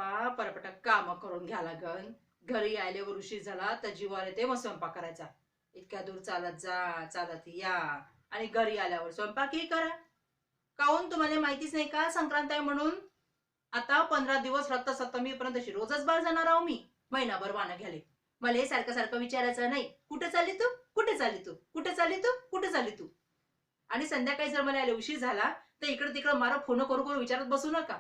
बापा परपटा काम करून घ्या लागन. घरी आल्यावर उशीर झाला तर जीवावर येते मग स्वयंपाक करायचा. इतक्या दूर चालत जा, चालत या आणि घरी आल्यावर स्वयंपाकही करा. काहून तुम्हाला माहितीच नाही का संक्रांत आहे म्हणून? आता 15 दिवस रथसप्तमीपर्यंत रोजच बाहेर जाणार आहो मी. महिनाभर वाणं घ्याले. मला हे सारखं सारखं विचारायचं नाही. कुठे चालली तू? कुठे चालली तू? कुठे चालली तू? कुठे चालली तू? आणि संध्याकाळी जर मला यायला उशीर झाला तर इकडे तिकडे मारा फोन करू करू विचारत बसू नका.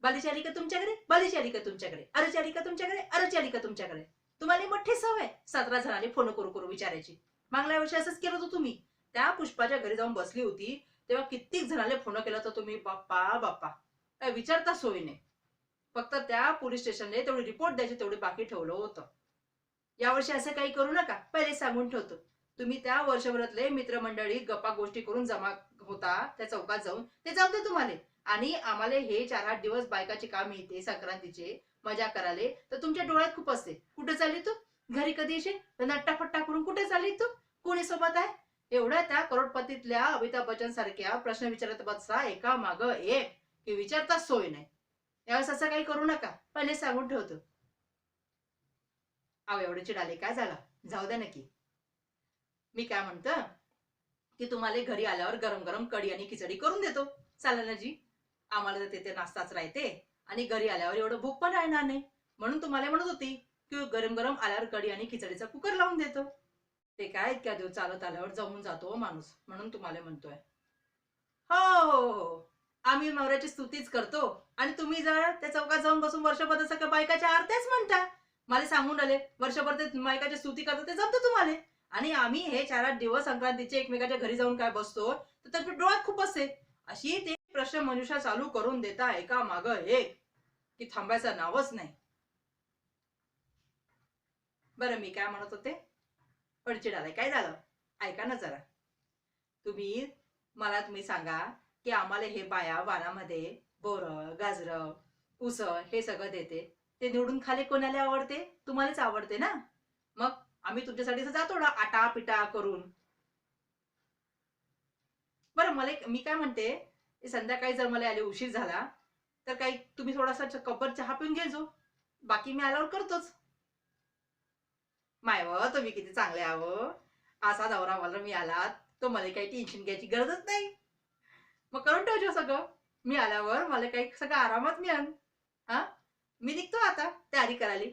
बालीची आली का तुमच्याकडे? बालीची आली का तुमच्याकडे? अरेची आली का तुमच्याकडे? अरेची आली का तुमच्याकडे? तुम्हाला मोठी सवय 17 जणांनी फोन करू करू विचारायची. मागल्या वर्षी असंच केलं होतं तुम्ही. त्या पुष्पाच्या घरी जाऊन बसली होती तेव्हा कित्येक जणांना फोन केला तर तुम्ही बाप्पा बाप्पा काय विचारता सोय नाही. फक्त त्या पोलीस स्टेशनने तेवढी रिपोर्ट द्यायची तेवढी बाकी ठेवलं होतं. यावर्षी असं काही करू नका. पहिले सांगून ठेवतो. तुम्ही त्या वर्षभरातले मित्रमंडळी गप्पा गोष्टी करून जमा होता त्या चौकात जाऊन ते जमते तुम्हाला. आणि आम्हाला हे 4-8 दिवस बायकाचे काम येते संक्रांतीचे मजा करायला तर तुमच्या डोळ्यात खूप असते. कुठे चालली तू? घरी कधी येशील? नट्टाफट्टा करून कुठे चालली तू? कोणी सोबत आहे? एवढ्या त्या करोडपतीतल्या अमिताभ बच्चन सारख्या प्रश्न विचारत बसता एका माग एक की विचारताच सोय नाही. यावेळेस असं काही करू नका. पहिले सांगून ठेवतो. अहो एवढे चिडाले काय झाला? जाऊ द्या नक्की. मी काय म्हणतो की तुम्हाला घरी आल्यावर गरम गरम कढी आणि खिचडी करून देतो. चालेल ना जी? आम्हाला तर तिथे नाश्ताच राहते आणि घरी आल्यावर एवढं भूक पण राहणार नाही. म्हणून तुम्हाला म्हणत होती की गरम गरम आल्यावर कढी आणि खिचडीचा कुकर लावून देतो. ते काय इतक्या दिवस चालत आल्यावर जमून जातो माणूस म्हणून तुम्हाला म्हणतोय. हो हो हो. आम्ही नवऱ्याची स्तुतीच करतो आणि तुम्ही जर त्या चौकात जाऊन बसून वर्षभर सगळ्या बायकाच्या आरत्याच म्हणता. मला सांगून आले वर्षभर ते बायकाची स्तुती करतात ते जमतं तुम्हाला. आणि आम्ही हे 4-8 दिवस संक्रांतीचे एकमेकाच्या घरी जाऊन काय बसतो तर त्याच्या डोळ्यात खूप असते. अशी ते प्रश्न मनुष्य चालू करून देता एका माग एक की थांबायचं नावच नाही. बरं मी काय म्हणत होते? पडचिड आलाय काय झालं? ऐका ना जरा. तुम्ही सांगा की आम्हाला हे बाया वारामध्ये बोरं गाजरं ऊस हे सगळं देते ते निवडून खाली कोणाला आवडते? तुम्हालाच आवडते ना. मग आम्ही तुमच्यासाठी जातो ना आटा पिटा करून. बरं मी काय म्हणते संध्याकाळी जर मला आले उशीर झाला तर काही तुम्ही थोडासा कपर चहा पिऊन घ्यायचो. बाकी मी आल्यावर करतोच. माय व तुम्ही किती चांगले आहो. असा नवरा मला मी आला तो मला काही टेन्शन घ्यायची गरजच नाही. मग करून ठेवજો सगळं. मी आल्यावर मला काही सगळं आरामात मिळेल. हा मी निघतो आता तयारी करायला.